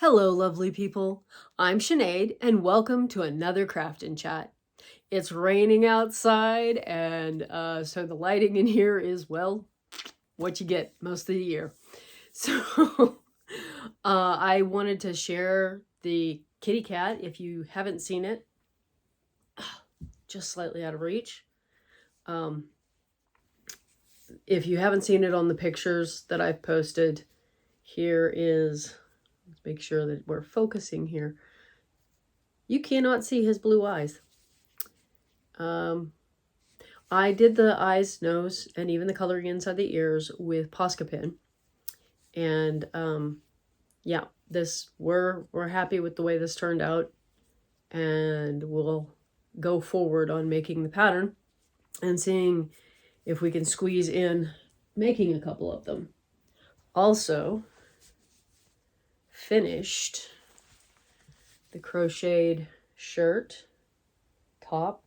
Hello, lovely people. I'm Sinead, and welcome to another Craftin' Chat. It's raining outside, and so the lighting in here is, well, what you get most of the year. So I wanted to share the kitty cat. If you haven't seen it, just slightly out of reach. If you haven't seen it on the pictures that I've posted, here is, let's make sure that we're focusing here. You cannot see his blue eyes. I did the eyes, nose, and even the coloring inside the ears with Posca pen. And yeah, we're happy with the way this turned out, and we'll go forward on making the pattern and seeing if we can squeeze in making a couple of them. Also finished the crocheted shirt, top,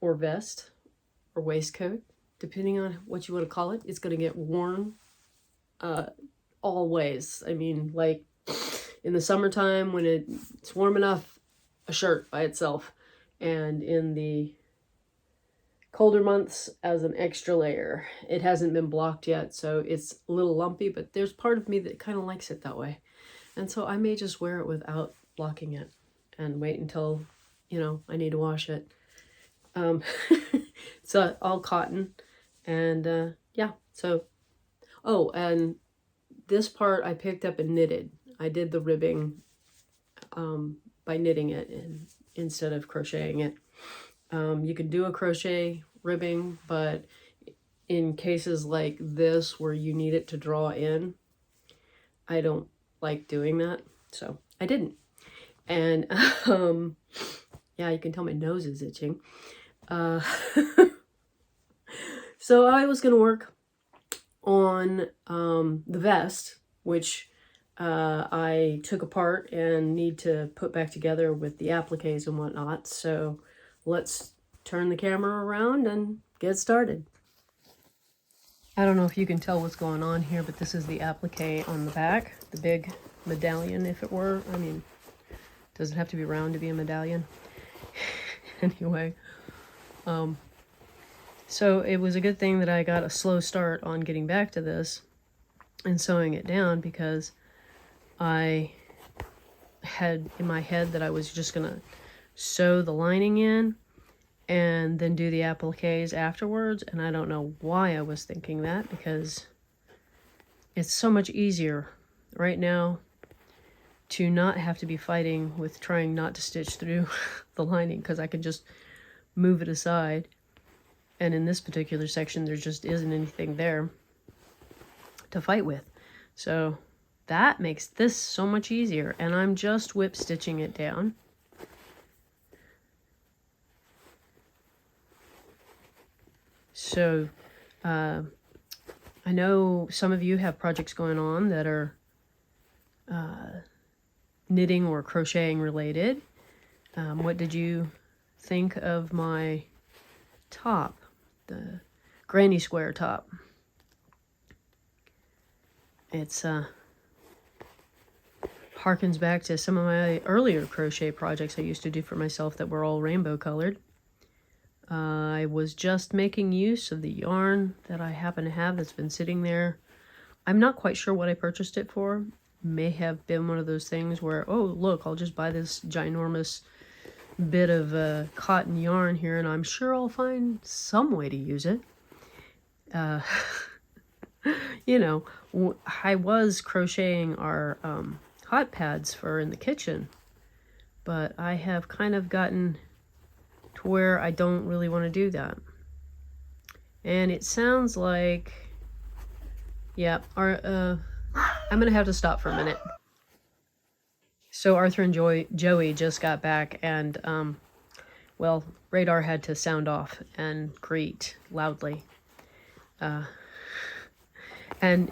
or vest, or waistcoat, depending on what you want to call it. It's going to get worn always. I mean, like in the summertime when it's warm enough, a shirt by itself, and in the colder months as an extra layer. It hasn't been blocked yet, so it's a little lumpy, but there's part of me that kind of likes it that way. And so I may just wear it without blocking it and wait until, I need to wash it. It's all cotton, and yeah, so, oh, and this part I picked up and knitted. I did the ribbing by knitting it instead of crocheting it. You can do a crochet ribbing, but in cases like this where you need it to draw in, I don't like doing that, so I didn't. And yeah, you can tell my nose is itching. So I was going to work on the vest, which I took apart and need to put back together with the appliques and whatnot. So let's turn the camera around and get started. I don't know if you can tell what's going on here, but this is the applique on the back, the big medallion, if it were. I mean, does it have to be round to be a medallion? Anyway, so it was a good thing that I got a slow start on getting back to this and sewing it down, because I had in my head that I was just gonna sew the lining in and then do the appliques afterwards, and I don't know why I was thinking that, because it's so much easier right now to not have to be fighting with trying not to stitch through the lining, because I can just move it aside. And in this particular section, there just isn't anything there to fight with. So that makes this so much easier. And I'm just whip stitching it down. So I know some of you have projects going on that are knitting or crocheting related. What did you think of my top, the granny square top? It's harkens back to some of my earlier crochet projects I used to do for myself that were all rainbow colored. I was just making use of the yarn that I happen to have that's been sitting there. I'm not quite sure what I purchased it for. May have been one of those things where, oh, look, I'll just buy this ginormous bit of cotton yarn here, and I'm sure I'll find some way to use it. I was crocheting our hot pads for in the kitchen, but I have kind of gotten to where I don't really want to do that. And it sounds like, yeah, I'm gonna have to stop for a minute. So Arthur and Joey just got back, and well, radar had to sound off and greet loudly. And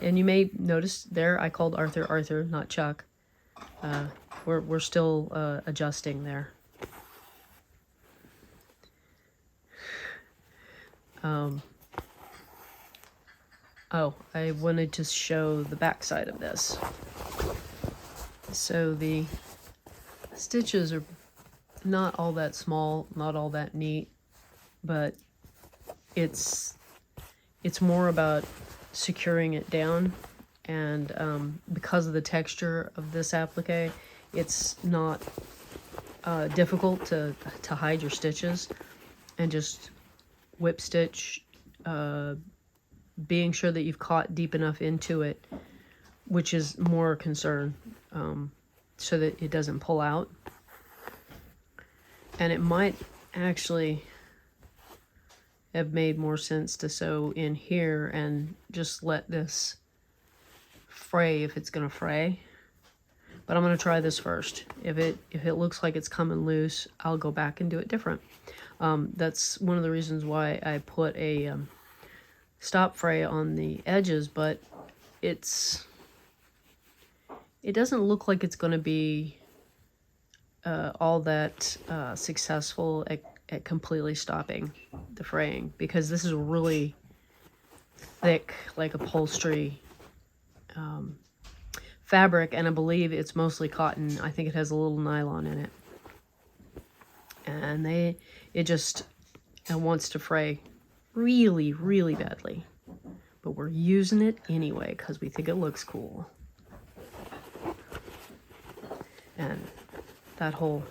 you may notice there I called Arthur, not Chuck. We're still adjusting there. Oh, I wanted to show the back side of this. So the stitches are not all that small, not all that neat, but it's more about securing it down, and because of the texture of this applique, it's not difficult to hide your stitches, and just whip stitch, being sure that you've caught deep enough into it, which is more a concern, so that it doesn't pull out. And it might actually have made more sense to sew in here and just let this fray if it's gonna fray. But I'm gonna try this first. If it looks like it's coming loose, I'll go back and do it different. That's one of the reasons why I put a stop fray on the edges, but it doesn't look like it's gonna be all that successful at completely stopping the fraying, because this is really thick, like upholstery fabric, and I believe it's mostly cotton. I think it has a little nylon in it, and it wants to fray really, really badly, but we're using it anyway because we think it looks cool. And that whole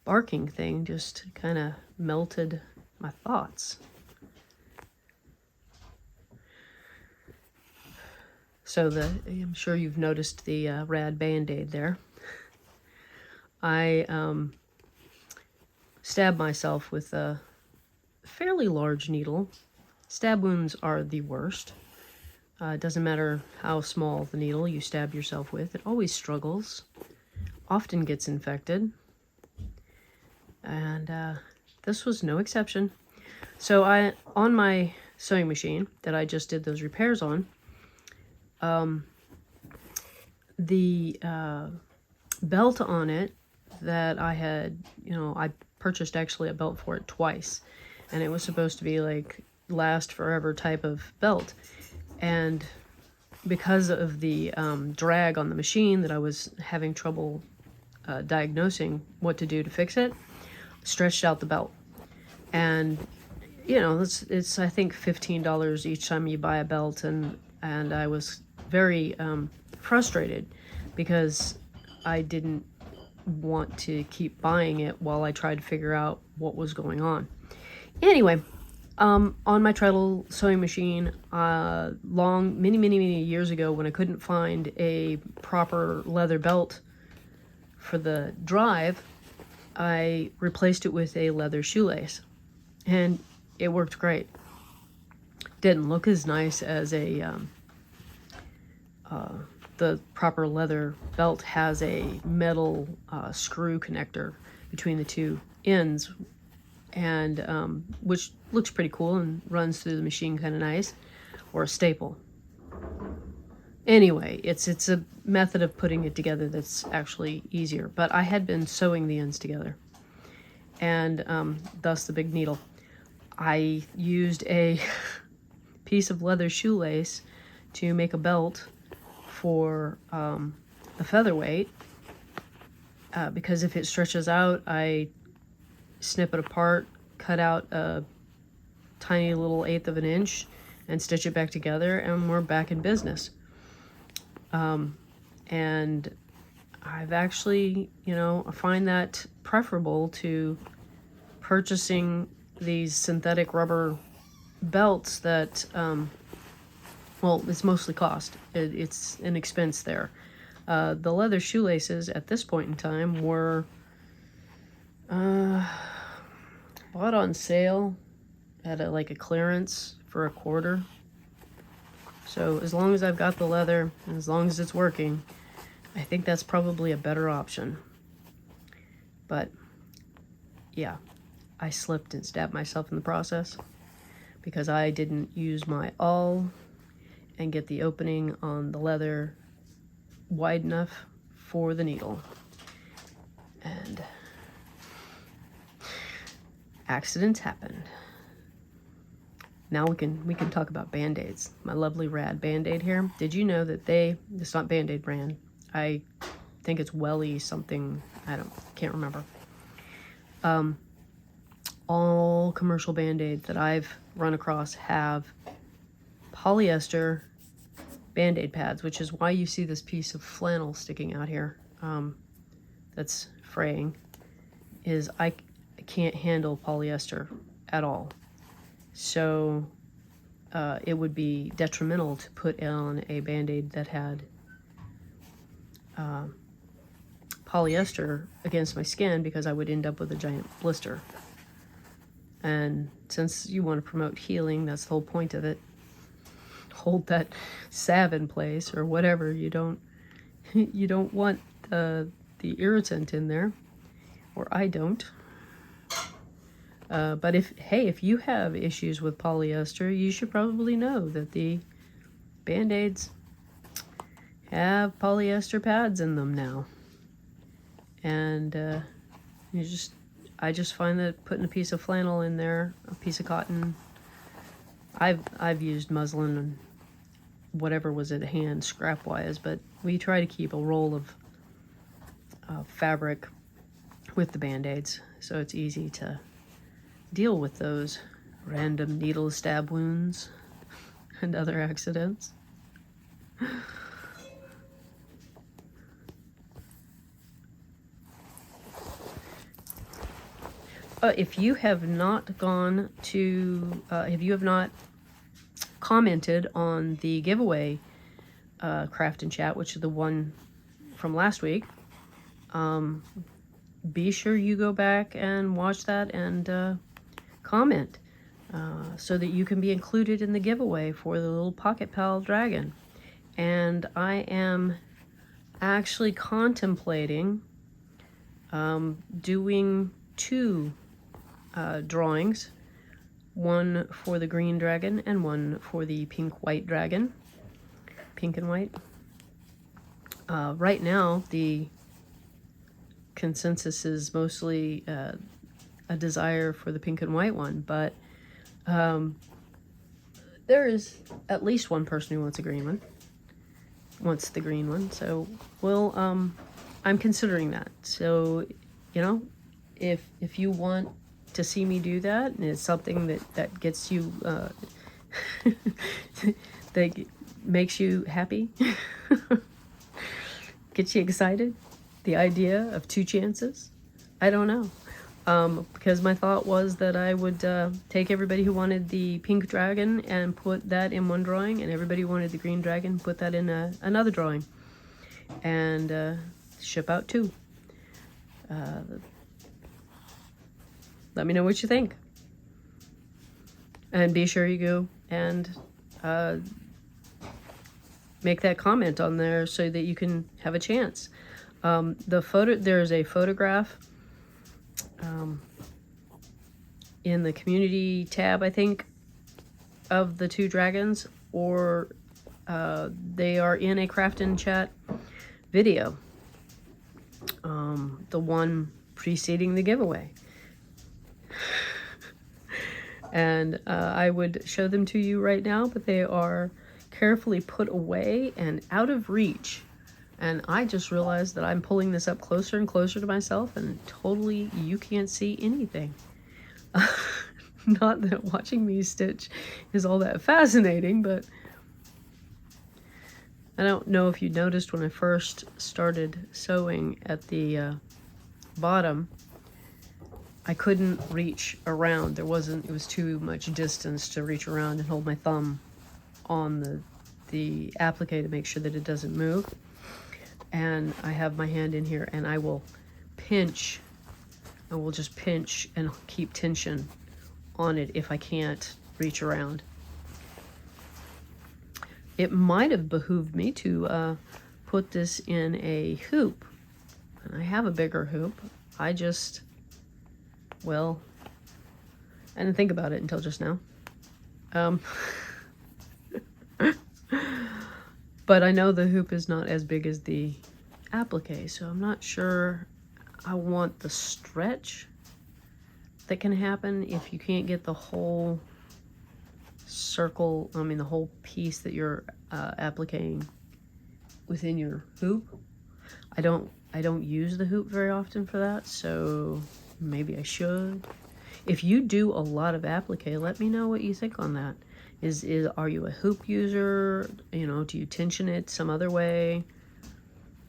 barking thing just kind of melted my thoughts. So I'm sure you've noticed the rad band-aid there. I stabbed myself with a fairly large needle. Stab wounds are the worst. It doesn't matter how small the needle you stab yourself with. It always struggles, often gets infected. And this was no exception. So on my sewing machine that I just did those repairs on, the belt on it that I had, I purchased actually a belt for it twice, and it was supposed to be like last forever type of belt. And because of the drag on the machine that I was having trouble diagnosing what to do to fix it, stretched out the belt. And it's I think $15 each time you buy a belt, and I was very frustrated because I didn't want to keep buying it while I tried to figure out what was going on. Anyway, on my treadle sewing machine, many years ago, when I couldn't find a proper leather belt for the drive, I replaced it with a leather shoelace, and it worked great. Didn't look as nice as the proper leather belt has a metal screw connector between the two ends, and which looks pretty cool and runs through the machine kind of nice, or a staple. Anyway, it's a method of putting it together that's actually easier, but I had been sewing the ends together, and thus the big needle. I used a piece of leather shoelace to make a belt for the featherweight, because if it stretches out, I snip it apart, cut out a tiny little 1/8 of an inch, and stitch it back together, and we're back in business. And I've actually, I find that preferable to purchasing these synthetic rubber belts that, well, it's mostly cost. It's an expense there. The leather shoelaces at this point in time were bought on sale at a clearance for $1/4. So as long as I've got the leather and as long as it's working, I think that's probably a better option. But yeah, I slipped and stabbed myself in the process because I didn't use my awl and get the opening on the leather wide enough for the needle. And accidents happened. Now we can talk about Band-Aids. My lovely rad Band-Aid here. Did you know that it's not Band-Aid brand, I think it's Welly something. Can't remember. All commercial Band-Aids that I've run across have polyester Band-Aid pads, which is why you see this piece of flannel sticking out here that's fraying, is I can't handle polyester at all. So it would be detrimental to put on a Band-Aid that had polyester against my skin, because I would end up with a giant blister. And since you want to promote healing, that's the whole point of it. Hold that salve in place or whatever. You don't want the irritant in there, or I don't. But if you have issues with polyester, you should probably know that the Band-Aids have polyester pads in them now. And I just find that putting a piece of flannel in there, a piece of cotton, I've used muslin and whatever was at hand scrap wise, but we try to keep a roll of fabric with the Band-Aids, so it's easy to deal with those random needle stab wounds and other accidents. If you have not if you have not commented on the giveaway craft and chat, which is the one from last week, be sure you go back and watch that and comment so that you can be included in the giveaway for the little Pocket Pal dragon. And I am actually contemplating doing 2 drawings, one for the green dragon and one for the pink-white dragon, pink and white. Right now, the consensus is mostly a desire for the pink and white one, but there is at least one person who wants a green one, wants the green one. So I'm considering that. So, you know, if you want to see me do that, and it's something that gets you that makes you happy, gets you excited, the idea of 2 chances, I don't know, because my thought was that I would take everybody who wanted the pink dragon and put that in one drawing, and everybody who wanted the green dragon, put that in another drawing, and ship out 2. Let me know what you think. And be sure you go and make that comment on there so that you can have a chance. There's a photograph in the community tab, I think, of the 2 dragons, or they are in a Craft and Chat video, the one preceding the giveaway. And I would show them to you right now, but they are carefully put away and out of reach. And I just realized that I'm pulling this up closer and closer to myself, and totally you can't see anything. Not that watching me stitch is all that fascinating, but I don't know if you noticed when I first started sewing at the bottom, I couldn't reach around. It was too much distance to reach around and hold my thumb on the applique to make sure that it doesn't move. And I have my hand in here, and I will pinch. I will just pinch and keep tension on it if I can't reach around. It might have behooved me to put this in a hoop. And I have a bigger hoop. I just, well, I didn't think about it until just now. But I know the hoop is not as big as the applique, so I'm not sure I want the stretch that can happen if you can't get the whole circle, the whole piece that you're appliquing within your hoop. I don't use the hoop very often for that, so maybe I should. If you do a lot of applique, let me know what you think on that. Are you a hoop user? You know, do you tension it some other way?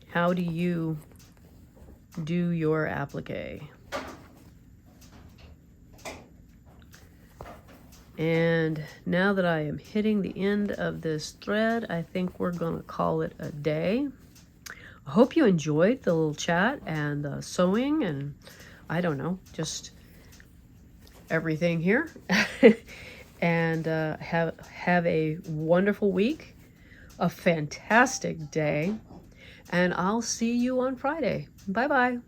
How do you do your applique? And now that I am hitting the end of this thread, I think we're gonna call it a day. I hope you enjoyed the little chat and the sewing and I don't know, just everything here. And have a wonderful week, a fantastic day, and I'll see you on Friday. Bye-bye.